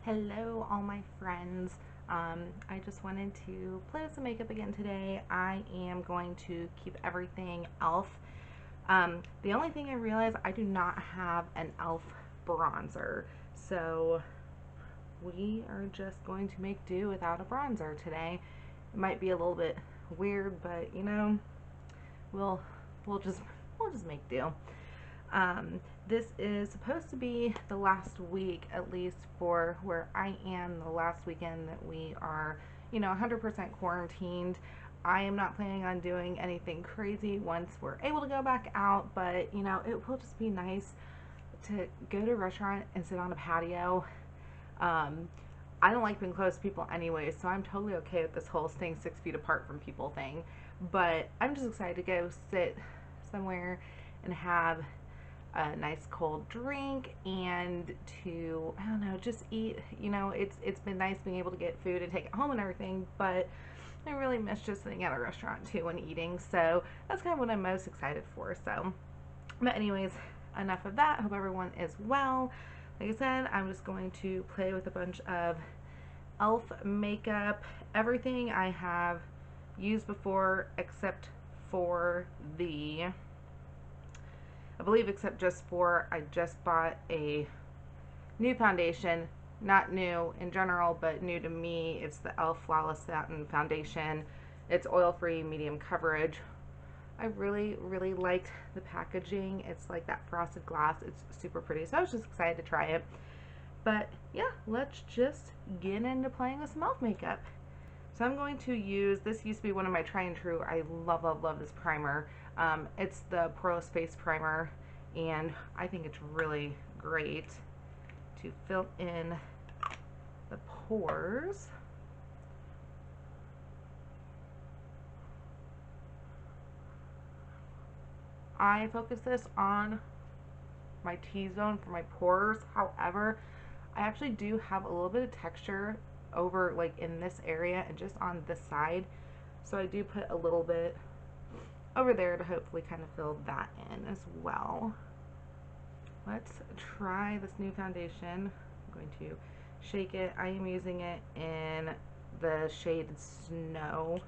Hello, all my friends. I just wanted to play with some makeup again today. I am going to keep everything e.l.f. The only thing I realized, I do not have an e.l.f. bronzer, so we are just going to make do without a bronzer today. It might be a little bit weird, but we'll we'll just we'll just make do. This is supposed to be the last week, at least for where I am, the last weekend that we are, 100% quarantined. I am not planning on doing anything crazy once we're able to go back out, but it will just be nice to go to a restaurant and sit on a patio. I don't like being close to people anyway, so I'm totally okay with this whole staying 6 feet apart from people thing. But I'm just excited to go sit somewhere and have a nice cold drink and to, I don't know, just eat. It's been nice being able to get food and take it home and everything, but I really miss just sitting at a restaurant too and eating. So that's kind of what I'm most excited for. So, but anyways, enough of that. Hope everyone is well. Like I said, I'm just going to play with a bunch of e.l.f. makeup. Everything I have used before except for I believe except just for, I just bought a new foundation. Not new in general, but new to me. It's the e.l.f. Flawless Satin Foundation. It's oil-free, medium coverage. I really, really liked the packaging. It's like that frosted glass. It's super pretty. So I was just excited to try it. But yeah, let's just get into playing with some e.l.f. makeup. So I'm going to use, this used to be one of my try and true. I love, love, love this primer. It's the Poreless Face Primer, and I think it's really great to fill in the pores. I focus this on my T-zone for my pores. However, I actually do have a little bit of texture over like in this area and just on this side. So I do put a little bit over there to hopefully kind of fill that in as well. Let's try this new foundation. I'm going to shake it. I am using it in the shade Snow.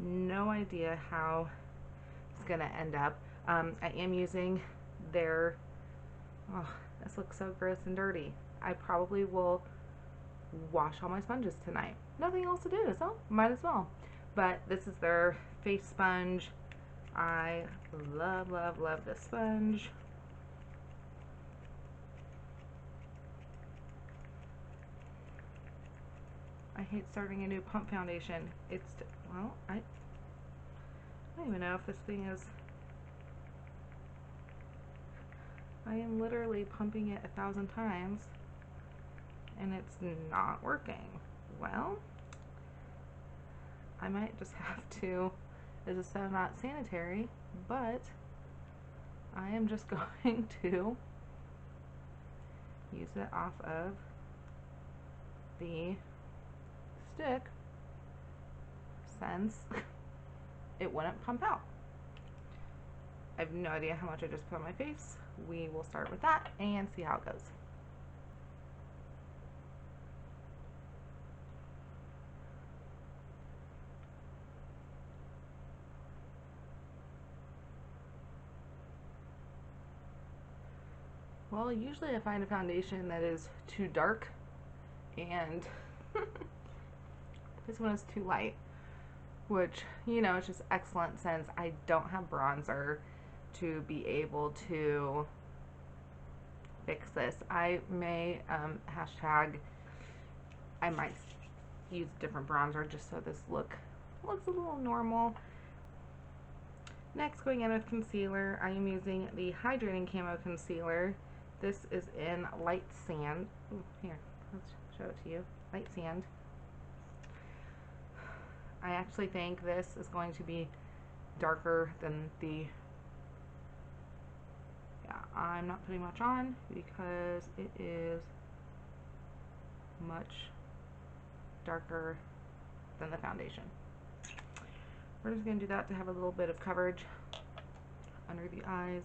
No idea how it's gonna end up. I am using their, oh, this looks so gross and dirty. I probably will wash all my sponges tonight. Nothing else to do, so might as well. But this is their face sponge. I love, love, love this sponge. I hate starting a new pump foundation. Well, I don't even know if this thing is, I am literally pumping it 1,000 times and it's not working. Well, I might just have to, this is so not sanitary, but I am just going to use it off of the stick since it wouldn't pump out. I have no idea how much I just put on my face. We will start with that and see how it goes. Well, usually I find a foundation that is too dark, and this one is too light, which, it's just excellent since I don't have bronzer to be able to fix this. I may hashtag, I might use a different bronzer just so this looks a little normal. Next, going in with concealer, I am using the Hydrating Camo Concealer. This is in Light Sand. Ooh, here, let's show it to you. Light Sand. I actually think this is going to be darker than the, yeah, I'm not putting much on because it is much darker than the foundation. We're just going to do that to have a little bit of coverage under the eyes.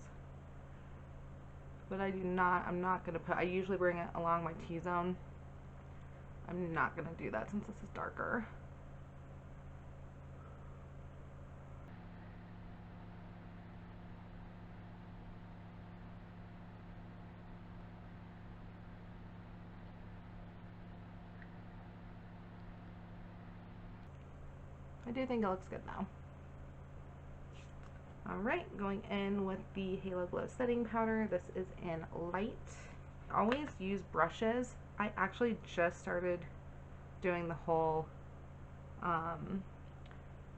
But I'm not going to put, I usually bring it along my T-zone I'm not going to do that since this is darker. I do think it looks good though. Alright, going in with the Halo Glow setting powder. This is in light. I always use brushes. I actually just started doing the whole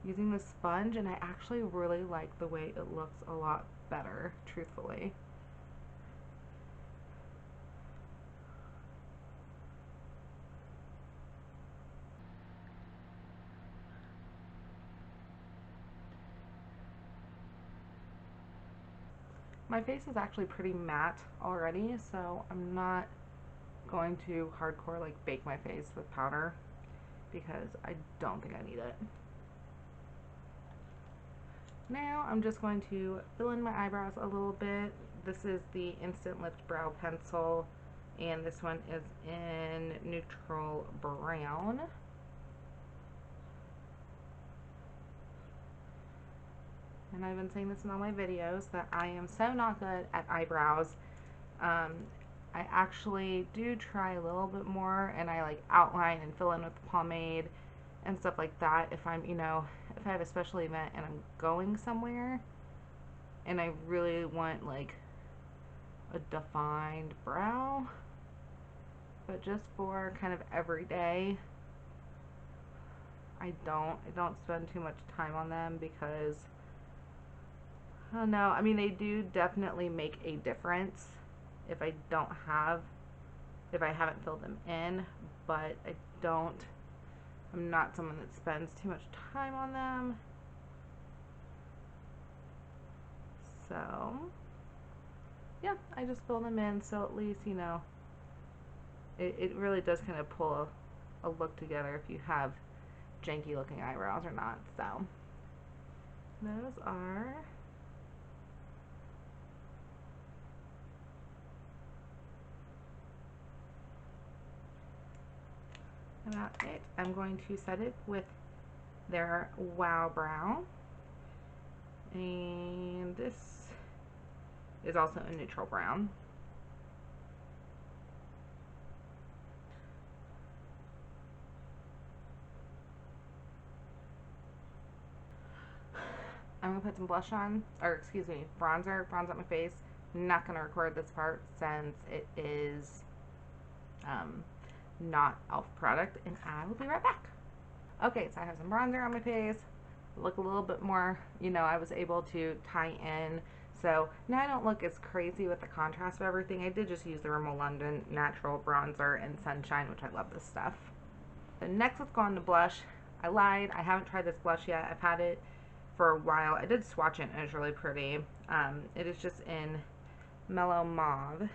using the sponge, and I actually really like the way it looks a lot better, truthfully. My face is actually pretty matte already, so I'm not going to hardcore like bake my face with powder because I don't think I need it. Now I'm just going to fill in my eyebrows a little bit. This is the Instant Lift Brow Pencil, and this one is in neutral brown. And I've been saying this in all my videos that I am so not good at eyebrows. I actually do try a little bit more, and I like outline and fill in with the pomade and stuff like that if I'm, you know, if I have a special event and I'm going somewhere and I really want like a defined brow. But just for kind of everyday, I don't spend too much time on them because I don't know. I mean, they do definitely make a difference if I haven't filled them in, but I'm not someone that spends too much time on them. So, yeah, I just fill them in so at least, you know, it really does kind of pull a look together if you have janky looking eyebrows or not. So, those are about it. I'm going to set it with their Wow Brow, and this is also a neutral brown. I'm gonna put some blush on, or excuse me, bronzer on my face. I'm not gonna record this part since it is not e.l.f. product, and I will be right back. Okay, so I have some bronzer on my face, look a little bit more, you know, I was able to tie in, so now I don't look as crazy with the contrast of everything. I did just use the Rimmel London Natural Bronzer in Sunshine, which I love this stuff. So next, let's go on to blush. I lied, I haven't tried this blush yet. I've had it for a while. I did swatch it and it was really pretty. It is just in Mellow Mauve.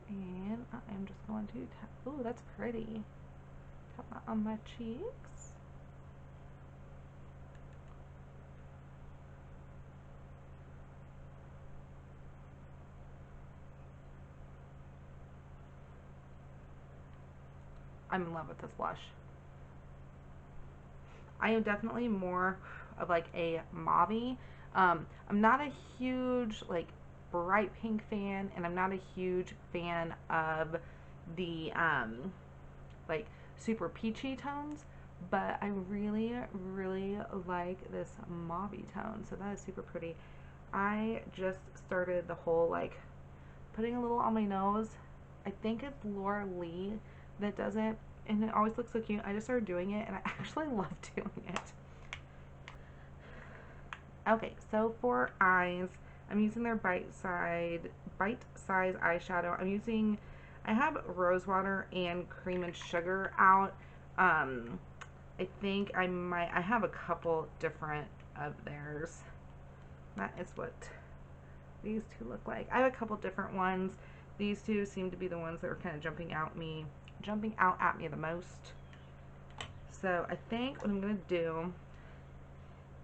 And I'm just going to tap, ooh, that's pretty. Tap that on my cheeks. I'm in love with this blush. I am definitely more of like a mauve-y. I'm not a huge like bright pink fan, and I'm not a huge fan of the like super peachy tones, but I really like this mauve tone, so that is super pretty. I just started the whole like putting a little on my nose. I think it's Laura Lee that does it, and it always looks so cute. I just started doing it, and I actually love doing it. Okay, so for eyes, I'm using their bite-size eyeshadow. I have Rosewater and Cream and Sugar out. I think I have a couple different of theirs. That is what these two look like. I have a couple different ones. These two seem to be the ones that are kind of jumping out at me the most. So I think what I'm gonna do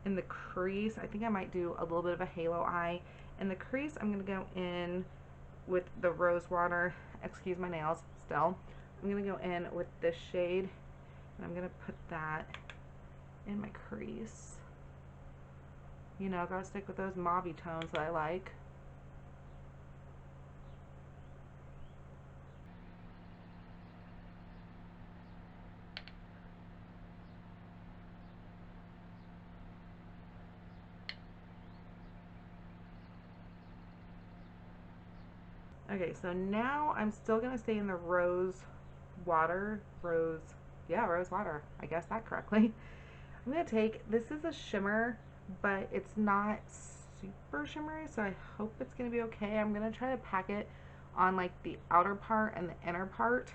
in the crease, I think I might do a little bit of a halo eye, In the crease, I'm going to go in with the Rose Water. Excuse my nails still. I'm going to go in with this shade, and I'm going to put that in my crease. You know, gotta stick with those mauvey tones that I like. Okay, so now I'm still gonna stay in the rose water. Rose water. I guessed that correctly. I'm gonna take, this is a shimmer, but it's not super shimmery, so I hope it's gonna be okay. I'm gonna try to pack it on like the outer part and the inner part,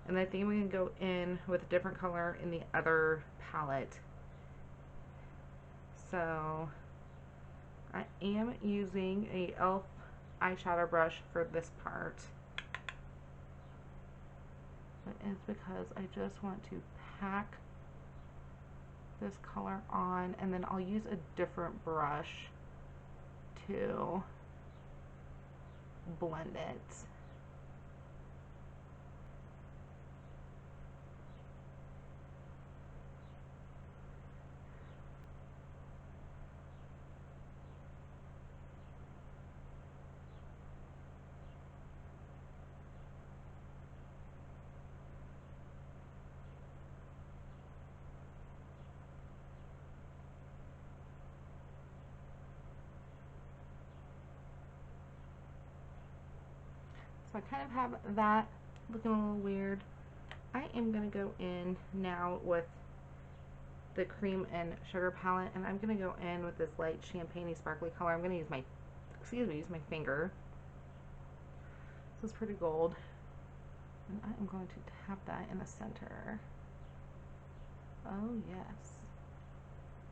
and I think we can go in with a different color in the other palette. So I am using a e.l.f. eyeshadow brush for this part. But it's because I just want to pack this color on, and then I'll use a different brush to blend it. So I kind of have that looking a little weird. I am going to go in now with the Cream and Sugar palette, and I'm going to go in with this light champagne-y sparkly color. I'm going to use my, use my finger. This is pretty gold. And I am going to tap that in the center. Oh yes.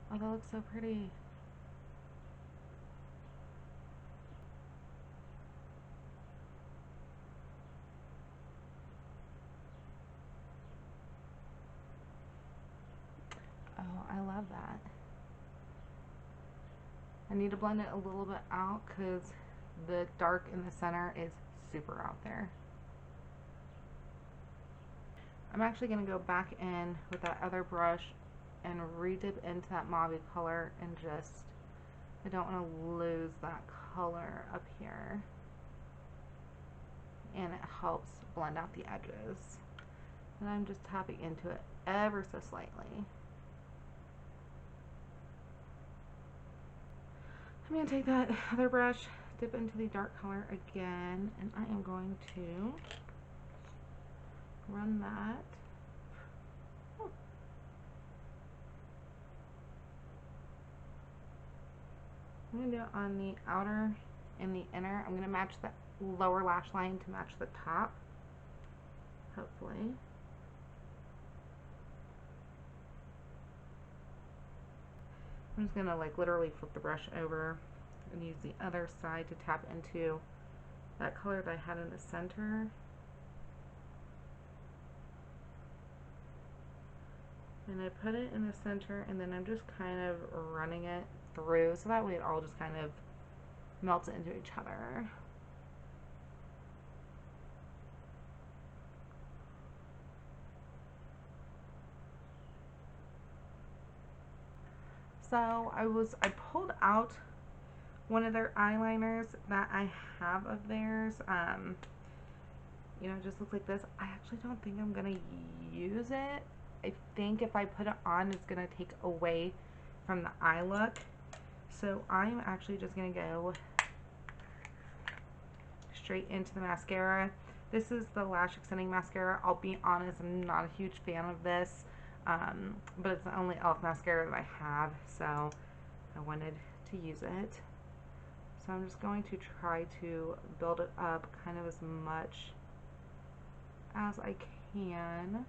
Oh, that looks so pretty. Oh, I love that. I need to blend it a little bit out because the dark in the center is super out there. I'm actually going to go back in with that other brush and re-dip into that mauve color, and just, I don't want to lose that color up here. And it helps blend out the edges. And I'm just tapping into it ever so slightly. I'm going to take that other brush, dip into the dark color again, and I am going to run that. I'm going to do it on the outer and the inner. I'm going to match the lower lash line to match the top, hopefully. I'm just going to like literally flip the brush over and use the other side to tap into that color that I had in the center. And I put it in the center, and then I'm just kind of running it through so that way it all just kind of melts into each other. So I pulled out one of their eyeliners that I have of theirs. You know, it just looks like this. I actually don't think I'm gonna use it. I think if I put it on, it's gonna take away from the eye look. So I'm actually just gonna go straight into the mascara. This is the Lash Extending Mascara. I'll be honest, I'm not a huge fan of this, but it's the only e.l.f. mascara that I have, so I wanted to use it. So I'm just going to try to build it up kind of as much as I can.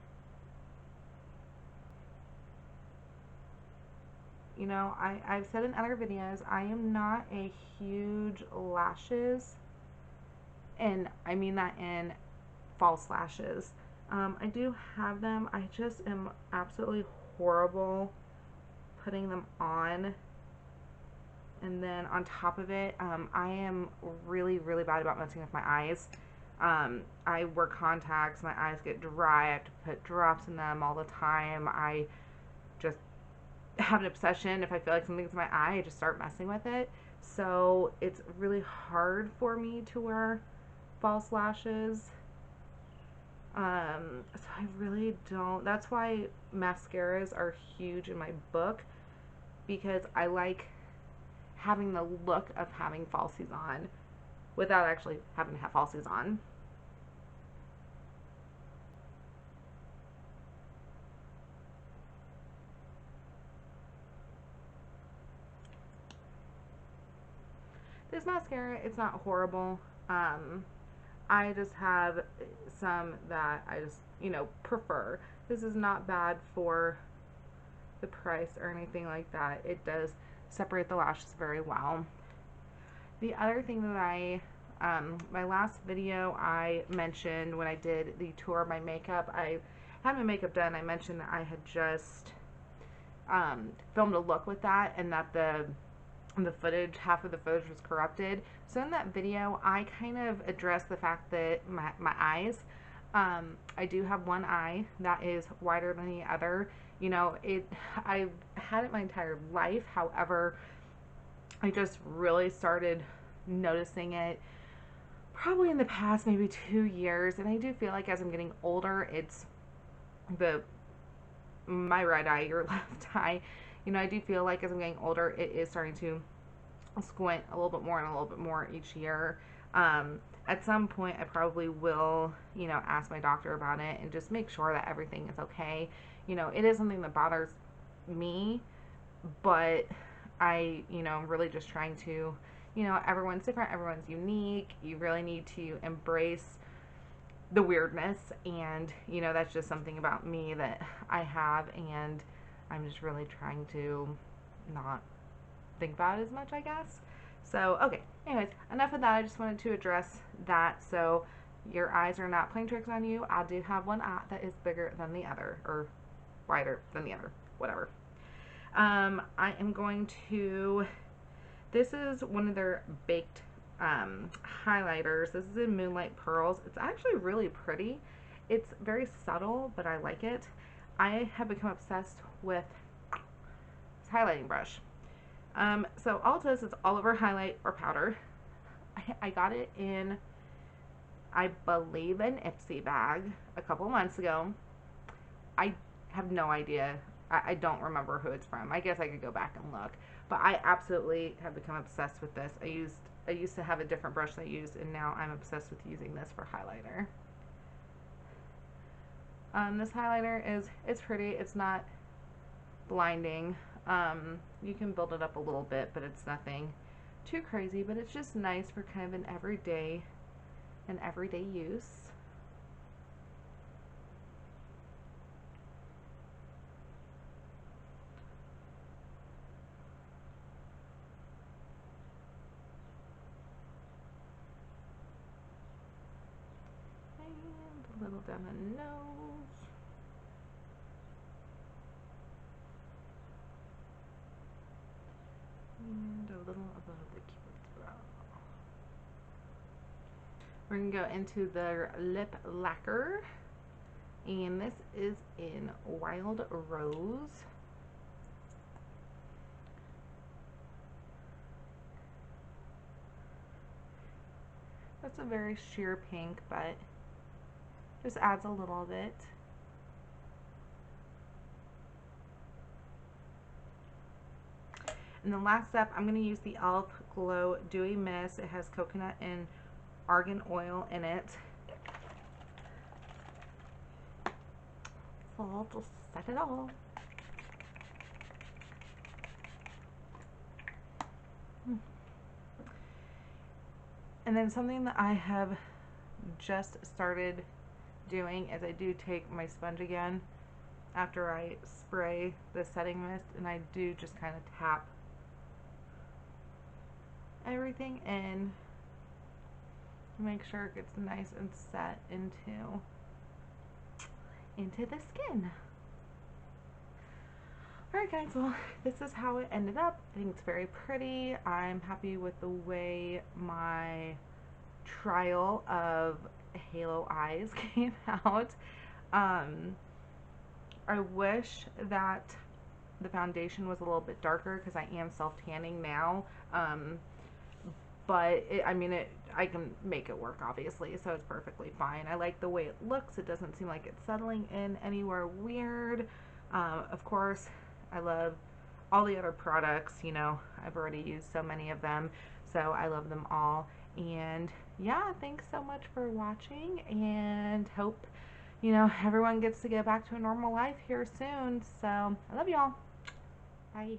You know, I've said in other videos, I am not a huge lashes, and I mean that in false lashes. I do have them. I just am absolutely horrible putting them on. And then on top of it, I am really, really bad about messing with my eyes. I wear contacts, my eyes get dry, I have to put drops in them all the time. I just have an obsession. If I feel like something's in my eye, I just start messing with it. So it's really hard for me to wear false lashes. So I really don't. That's why mascaras are huge in my book, because I like having the look of having falsies on without actually having to have falsies on. This mascara, it's not horrible. I just have some that I just, prefer. This is not bad for the price or anything like that. It does separate the lashes very well. The other thing that my last video I mentioned when I did the tour of my makeup, I had my makeup done. I mentioned that I had just filmed a look with that, and that the footage, half of the footage was corrupted. So in that video, I kind of addressed the fact that my eyes, I do have one eye that is wider than the other. I've had it my entire life. However, I just really started noticing it probably in the past maybe 2 years. And I do feel like as I'm getting older, it's my right eye, your left eye. I do feel like as I'm getting older, it is starting to squint a little bit more and a little bit more each year. At some point, I probably will, ask my doctor about it and just make sure that everything is okay. It is something that bothers me, but I'm really just trying to, everyone's different, everyone's unique. You really need to embrace the weirdness, and, that's just something about me that I have, and I'm just really trying to not think about it as much, I guess. So, okay, anyways, enough of that. I just wanted to address that. So your eyes are not playing tricks on you. I do have one eye that is bigger than the other, or wider than the other, whatever. I am going to, this is one of their baked highlighters. This is in Moonlight Pearls. It's actually really pretty. It's very subtle, but I like it. I have become obsessed with this highlighting brush. So all it does is all over highlight or powder. I got it in, I believe, an Ipsy bag a couple months ago. I have no idea. I don't remember who it's from. I guess I could go back and look. But I absolutely have become obsessed with this. I used to have a different brush that I used, and now I'm obsessed with using this for highlighter. This highlighter it's pretty. It's not blinding. You can build it up a little bit, but it's nothing too crazy. But it's just nice for kind of an everyday use. And a little down the nose. And a little above the cupid's brow. We're going to go into their lip lacquer. And this is in Wild Rose. That's a very sheer pink, but just adds a little bit. And the last step, I'm going to use the e.l.f. Glow Dewy Mist. It has coconut and argan oil in it. So I'll just set it all. And then something that I have just started doing is I do take my sponge again after I spray the setting mist, and I do just kind of tap everything in, make sure it gets nice and set into the skin. Alright guys, well this is how it ended up. I think it's very pretty. I'm happy with the way my trial of Halo Eyes came out. Um, I wish that the foundation was a little bit darker because I am self-tanning now. But I can make it work obviously, so it's perfectly fine. I like the way it looks. It doesn't seem like it's settling in anywhere weird. Of course, I love all the other products. You know, I've already used so many of them, so I love them all. And yeah, thanks so much for watching, and hope, you know, everyone gets to get back to a normal life here soon. So I love y'all. Bye.